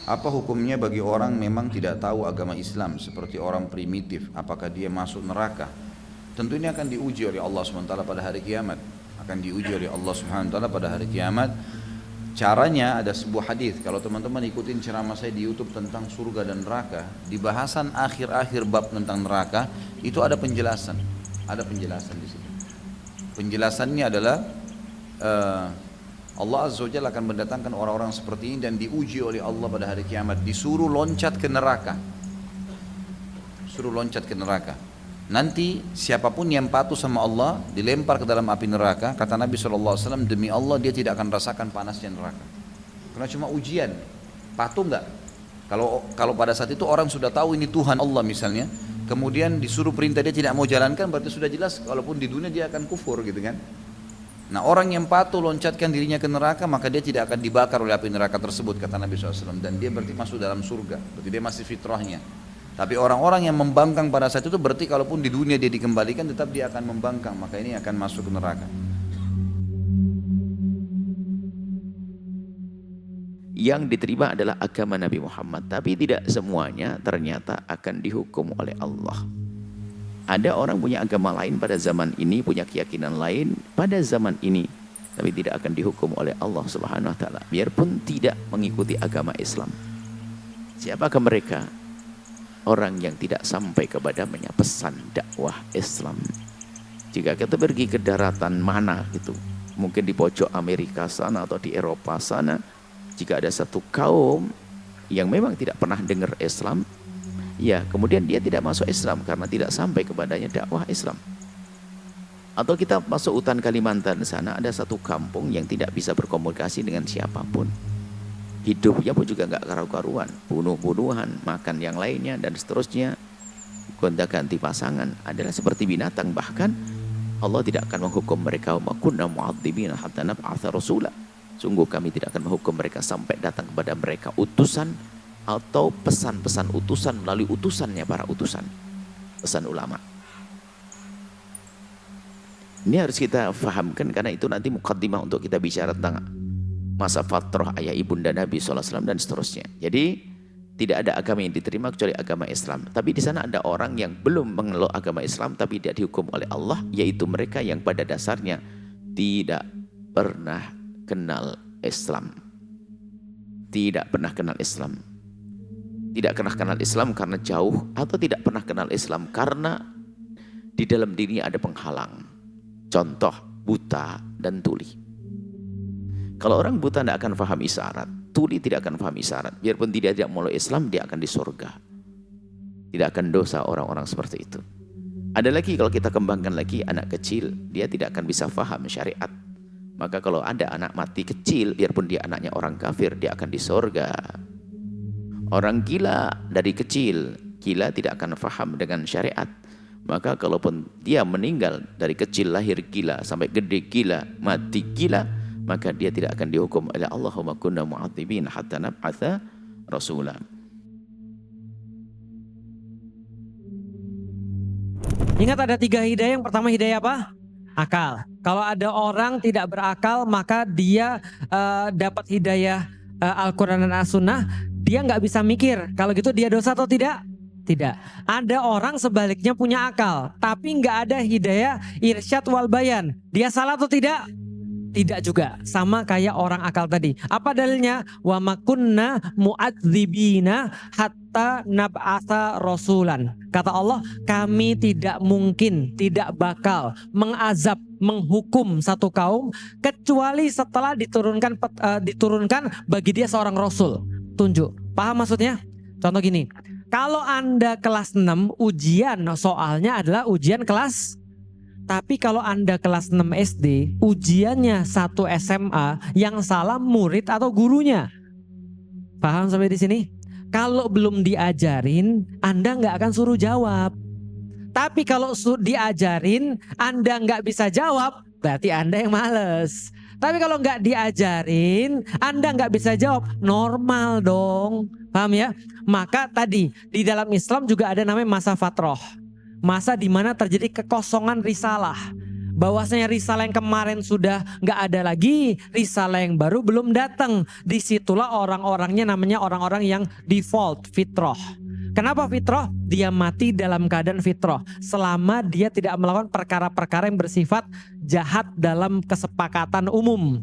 Apa hukumnya bagi orang memang tidak tahu agama Islam seperti orang primitif? Apakah dia masuk neraka? Tentu ini akan diuji oleh Allah SWT pada hari kiamat. Akan diuji oleh Allah SWT pada hari kiamat. Caranya ada sebuah hadis. Kalau teman-teman ikutin ceramah saya di YouTube tentang surga dan neraka, di bahasan akhir-akhir bab tentang neraka itu ada penjelasan. Ada penjelasan di situ. Penjelasannya adalah Allah Azza wa Jalla akan mendatangkan orang-orang seperti ini dan diuji oleh Allah pada hari kiamat, disuruh loncat ke neraka. Suruh loncat ke neraka. Nanti siapapun yang patuh sama Allah dilempar ke dalam api neraka. Kata Nabi SAW, demi Allah dia tidak akan rasakan panasnya neraka. Karena cuma ujian. Patuh enggak? Kalau pada saat itu orang sudah tahu ini Tuhan Allah misalnya, kemudian disuruh perintah dia tidak mau jalankan, berarti sudah jelas walaupun di dunia dia akan kufur gitu kan. Nah orang yang patuh loncatkan dirinya ke neraka, maka dia tidak akan dibakar oleh api neraka tersebut, kata Nabi SAW. Dan dia berarti masuk dalam surga, berarti dia masih fitrahnya. Tapi orang-orang yang membangkang pada saat itu berarti kalaupun di dunia dia dikembalikan, tetap dia akan membangkang, maka ini akan masuk ke neraka. Yang diterima adalah agama Nabi Muhammad, tapi tidak semuanya ternyata akan dihukum oleh Allah. Ada orang punya agama lain pada zaman ini, punya keyakinan lain pada zaman ini, tapi tidak akan dihukum oleh Allah Subhanahu wa taala biarpun tidak mengikuti agama Islam. Siapakah mereka? Orang yang tidak sampai kepadanya pesan dakwah Islam. Jika kita pergi ke daratan mana gitu, mungkin di pojok Amerika sana atau di Eropa sana, jika ada satu kaum yang memang tidak pernah dengar Islam, ya kemudian dia tidak masuk Islam karena tidak sampai kepadanya dakwah Islam. Atau kita masuk hutan Kalimantan sana, ada satu kampung yang tidak bisa berkomunikasi dengan siapapun. Hidupnya pun juga nggak karu-karuan, bunuh-bunuhan, makan yang lainnya dan seterusnya, gonta-ganti pasangan, adalah seperti binatang. Bahkan Allah tidak akan menghukum mereka, wa kunna mu'adzibina hatta nab'atsa rasula. Sungguh kami tidak akan menghukum mereka sampai datang kepada mereka utusan atau pesan-pesan utusan melalui utusannya para utusan, pesan ulama. Ini harus kita fahamkan karena itu nanti mukaddimah untuk kita bicara tentang masa fatrah ayah ibunda Nabi SAW dan seterusnya. Jadi tidak ada agama yang diterima kecuali agama Islam. Tapi di sana ada orang yang belum mengelok agama Islam tapi tidak dihukum oleh Allah, yaitu mereka yang pada dasarnya tidak pernah kenal Islam. Tidak pernah kenal Islam. Tidak pernah kenal Islam karena jauh, atau tidak pernah kenal Islam karena di dalam dirinya ada penghalang. Contoh buta dan tuli. Kalau orang buta tidak akan paham isyarat, tuli tidak akan paham isyarat, biarpun dia tidak meluk Islam, dia akan di surga. Tidak akan dosa orang-orang seperti itu. Ada lagi kalau kita kembangkan lagi anak kecil, dia tidak akan bisa paham syariat. Maka kalau ada anak mati kecil, biarpun dia anaknya orang kafir, dia akan di surga. Orang gila dari kecil, gila tidak akan paham dengan syariat. Maka kalaupun dia meninggal dari kecil, lahir gila sampai gede gila, mati gila, maka dia tidak akan dihukum oleh Allahumma kunna mu'adzibin hatta nab'atsa rasula. Ingat ada 3 hidayah. Yang pertama hidayah apa? Akal. Kalau ada orang tidak berakal, maka dia dapat hidayah Al-Quran dan As-Sunnah, dia nggak bisa mikir. Kalau gitu dia dosa atau tidak? Tidak. Ada orang sebaliknya punya akal, tapi nggak ada hidayah irsyad wal bayan. Dia salah atau tidak? Tidak juga. Sama kayak orang akal tadi. Apa dalilnya? Wa makunna mu'adzibina hatta nab'atsa rasulan. Kata Allah, kami tidak mungkin, tidak bakal mengazab, menghukum satu kaum kecuali setelah diturunkan bagi dia seorang rasul. Tunjuk. Paham maksudnya? Contoh gini. Kalau Anda kelas 6, ujian soalnya adalah ujian kelas. Tapi kalau Anda kelas 6 SD, ujiannya 1 SMA, yang salah murid atau gurunya. Paham sampai di sini? Kalau belum diajarin, Anda nggak akan suruh jawab. Tapi kalau diajarin, Anda nggak bisa jawab, berarti Anda yang males. Tapi kalau nggak diajarin, Anda nggak bisa jawab, normal dong. Paham ya? Maka tadi, di dalam Islam juga ada namanya masa fatroh. Masa di mana terjadi kekosongan risalah. bahwasanya risalah yang kemarin sudah nggak ada lagi, risalah yang baru belum datang. Disitulah orang-orangnya namanya orang-orang yang default, fitrah. Kenapa fitrah? Dia mati dalam keadaan fitrah selama dia tidak melakukan perkara-perkara yang bersifat jahat dalam kesepakatan umum.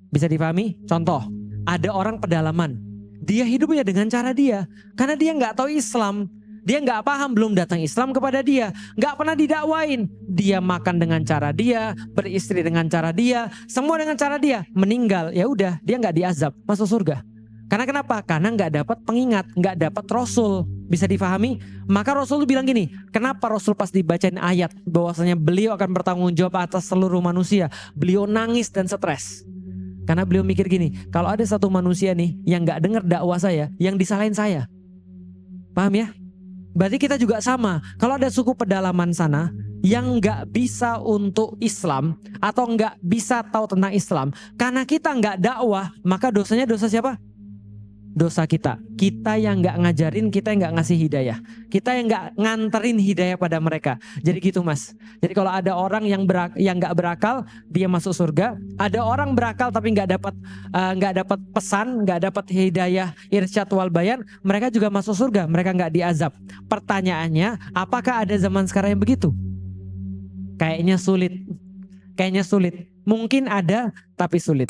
Bisa dipahami? Contoh, ada orang pedalaman, dia hidupnya dengan cara dia, karena dia nggak tahu Islam. Dia nggak paham, belum datang Islam kepada dia, nggak pernah didakwain. Dia makan dengan cara dia, beristri dengan cara dia, semua dengan cara dia. Meninggal, ya udah, dia nggak diazab, masuk surga. Karena kenapa? Karena nggak dapat pengingat, nggak dapat Rasul. Bisa difahami? Maka Rasul bilang gini, kenapa Rasul pas dibacain ayat bahwasanya beliau akan bertanggung jawab atas seluruh manusia, beliau nangis dan stres. Karena beliau mikir gini, kalau ada satu manusia nih yang nggak dengar dakwah saya, yang disalahin saya. Paham ya? Berarti kita juga sama. Kalau ada suku pedalaman sana yang nggak bisa untuk Islam atau nggak bisa tahu tentang Islam, karena kita nggak dakwah, maka dosanya dosa siapa? Dosa kita. Kita yang nggak ngajarin, kita yang nggak ngasih hidayah, kita yang nggak nganterin hidayah pada mereka. Jadi gitu mas. Jadi kalau ada orang yang nggak berakal, dia masuk surga. Ada orang berakal tapi nggak dapat pesan, nggak dapat hidayah, irsyad wal bayan, mereka juga masuk surga. Mereka nggak diazab. Pertanyaannya, apakah ada zaman sekarang yang begitu? Kayaknya sulit. Mungkin ada, tapi sulit.